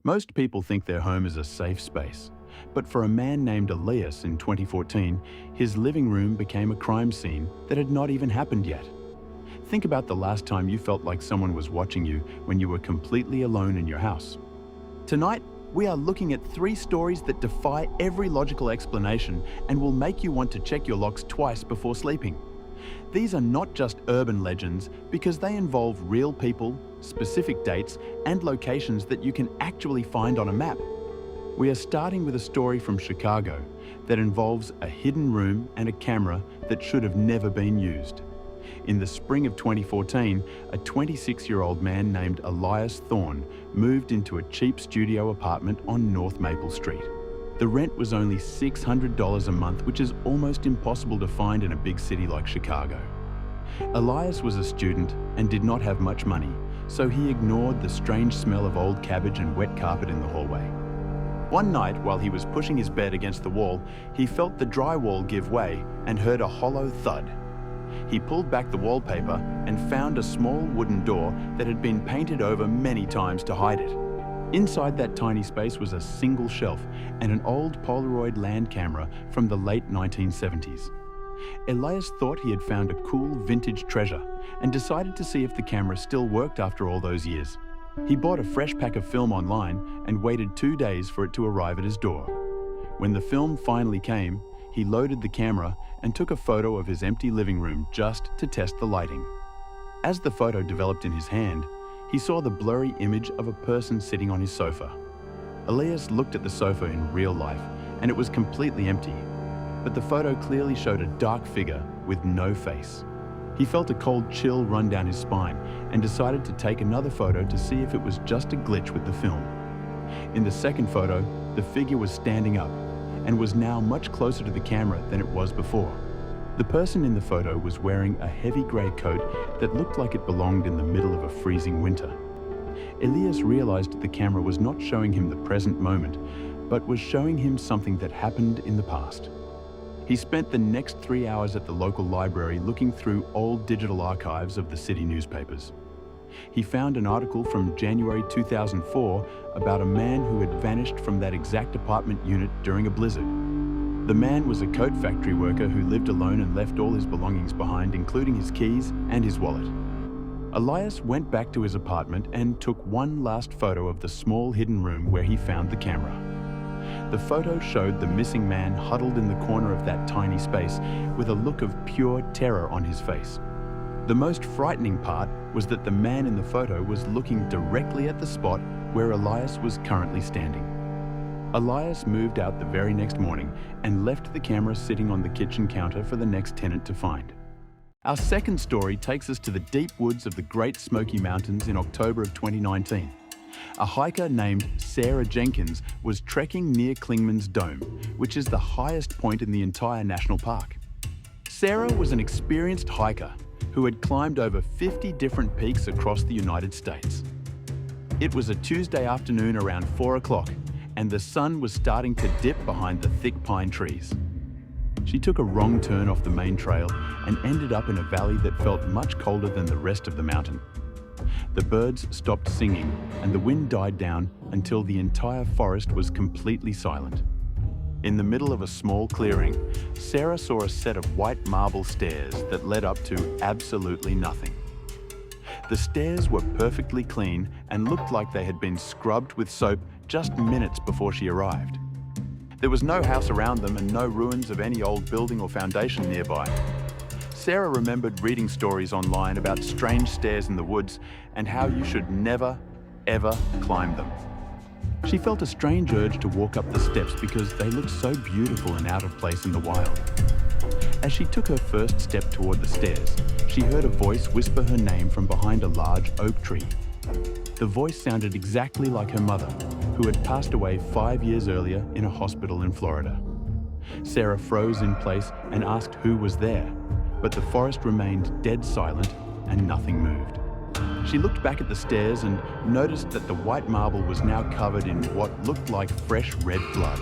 Most people think their home is a safe space, but for a man named Elias in 2014, his living room became a crime scene that had not even happened yet. Think about the last time you felt like someone was watching you when you were completely alone in your house. Tonight, we are looking at 3 stories that defy every logical explanation and will make you want to check your locks twice before sleeping. These are not just urban legends because they involve real people, specific dates, and locations that you can actually find on a map. We are starting with a story from Chicago that involves a hidden room and a camera that should have never been used. In the spring of 2014, a 26-year-old man named Elias Thorne moved into a cheap studio apartment on North Maple Street. The rent was only $600 a month, which is almost impossible to find in a big city like Chicago. Elias was a student and did not have much money, so he ignored the strange smell of old cabbage and wet carpet in the hallway. One night, while he was pushing his bed against the wall, he felt the drywall give way and heard a hollow thud. He pulled back the wallpaper and found a small wooden door that had been painted over many times to hide it. Inside that tiny space was a single shelf and an old Polaroid land camera from the late 1970s. Elias thought he had found a cool vintage treasure and decided to see if the camera still worked after all those years. He bought a fresh pack of film online and waited 2 days for it to arrive at his door. When the film finally came, he loaded the camera and took a photo of his empty living room just to test the lighting. As the photo developed in his hand, he saw the blurry image of a person sitting on his sofa. Elias looked at the sofa in real life, and it was completely empty, but the photo clearly showed a dark figure with no face. He felt a cold chill run down his spine and decided to take another photo to see if it was just a glitch with the film. In the second photo, the figure was standing up and was now much closer to the camera than it was before. The person in the photo was wearing a heavy grey coat that looked like it belonged in the middle of a freezing winter. Elias realized the camera was not showing him the present moment, but was showing him something that happened in the past. He spent the next 3 hours at the local library looking through old digital archives of the city newspapers. He found an article from January 2004 about a man who had vanished from that exact apartment unit during a blizzard. The man was a coat factory worker who lived alone and left all his belongings behind, including his keys and his wallet. Elias went back to his apartment and took one last photo of the small hidden room where he found the camera. The photo showed the missing man huddled in the corner of that tiny space with a look of pure terror on his face. The most frightening part was that the man in the photo was looking directly at the spot where Elias was currently standing. Elias moved out the very next morning and left the camera sitting on the kitchen counter for the next tenant to find. Our second story takes us to the deep woods of the Great Smoky Mountains in October of 2019. A hiker named Sarah Jenkins was trekking near Clingman's Dome, which is the highest point in the entire national park. Sarah was an experienced hiker who had climbed over 50 different peaks across the United States. It was a Tuesday afternoon around 4 o'clock, and the sun was starting to dip behind the thick pine trees. She took a wrong turn off the main trail and ended up in a valley that felt much colder than the rest of the mountain. The birds stopped singing and the wind died down until the entire forest was completely silent. In the middle of a small clearing, Sarah saw a set of white marble stairs that led up to absolutely nothing. The stairs were perfectly clean and looked like they had been scrubbed with soap just minutes before she arrived. There was no house around them and no ruins of any old building or foundation nearby. Sarah remembered reading stories online about strange stairs in the woods and how you should never, ever climb them. She felt a strange urge to walk up the steps because they looked so beautiful and out of place in the wild. As she took her first step toward the stairs, she heard a voice whisper her name from behind a large oak tree. The voice sounded exactly like her mother, who had passed away 5 years earlier in a hospital in Florida. Sarah froze in place and asked who was there, but the forest remained dead silent and nothing moved. She looked back at the stairs and noticed that the white marble was now covered in what looked like fresh red blood.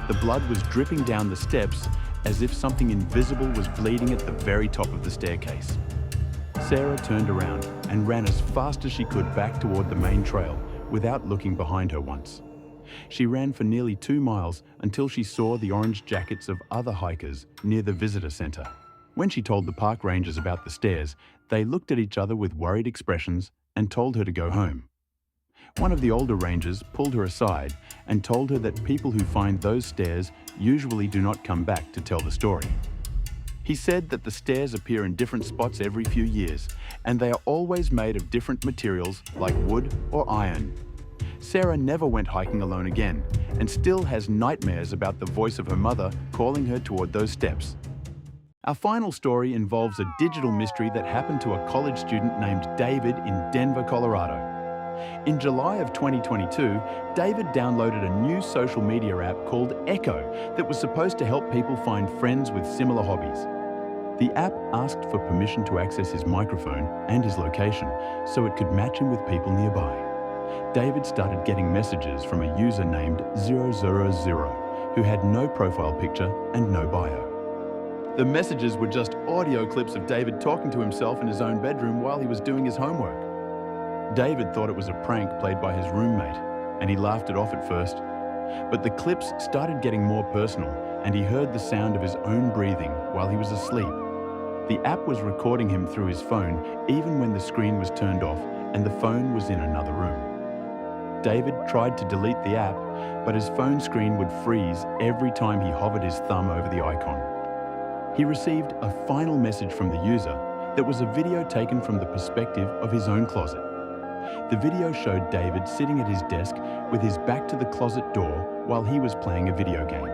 The blood was dripping down the steps as if something invisible was bleeding at the very top of the staircase. Sarah turned around and ran as fast as she could back toward the main trail, without looking behind her once. She ran for nearly 2 miles until she saw the orange jackets of other hikers near the visitor center. When she told the park rangers about the stairs, they looked at each other with worried expressions and told her to go home. One of the older rangers pulled her aside and told her that people who find those stairs usually do not come back to tell the story. He said that the stairs appear in different spots every few years, and they are always made of different materials like wood or iron. Sarah never went hiking alone again, and still has nightmares about the voice of her mother calling her toward those steps. Our final story involves a digital mystery that happened to a college student named David in Denver, Colorado. In July of 2022, David downloaded a new social media app called Echo that was supposed to help people find friends with similar hobbies. The app asked for permission to access his microphone and his location so it could match him with people nearby. David started getting messages from a user named 000, who had no profile picture and no bio. The messages were just audio clips of David talking to himself in his own bedroom while he was doing his homework. David thought it was a prank played by his roommate, and he laughed it off at first. But the clips started getting more personal, and he heard the sound of his own breathing while he was asleep. The app was recording him through his phone even when the screen was turned off and the phone was in another room. David tried to delete the app, but his phone screen would freeze every time he hovered his thumb over the icon. He received a final message from the user that was a video taken from the perspective of his own closet. The video showed David sitting at his desk with his back to the closet door while he was playing a video game.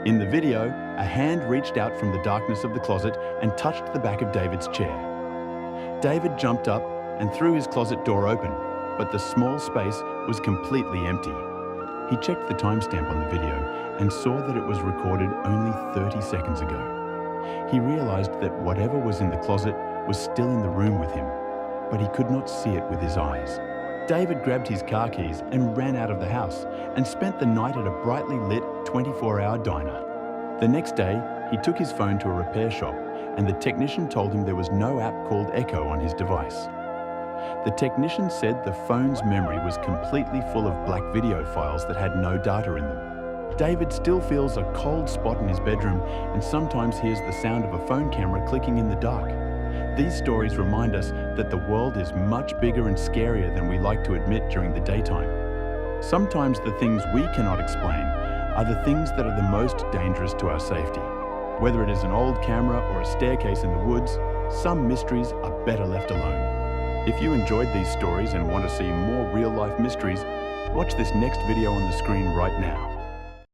In the video, a hand reached out from the darkness of the closet and touched the back of David's chair. David jumped up and threw his closet door open, but the small space was completely empty. He checked the timestamp on the video and saw that it was recorded only 30 seconds ago. He realized that whatever was in the closet was still in the room with him, but he could not see it with his eyes. David grabbed his car keys and ran out of the house and spent the night at a brightly lit 24-hour diner. The next day, he took his phone to a repair shop and the technician told him there was no app called Echo on his device. The technician said the phone's memory was completely full of black video files that had no data in them. David still feels a cold spot in his bedroom and sometimes hears the sound of a phone camera clicking in the dark. These stories remind us that the world is much bigger and scarier than we like to admit during the daytime. Sometimes the things we cannot explain are the things that are the most dangerous to our safety. Whether it is an old camera or a staircase in the woods, some mysteries are better left alone. If you enjoyed these stories and want to see more real-life mysteries, watch this next video on the screen right now.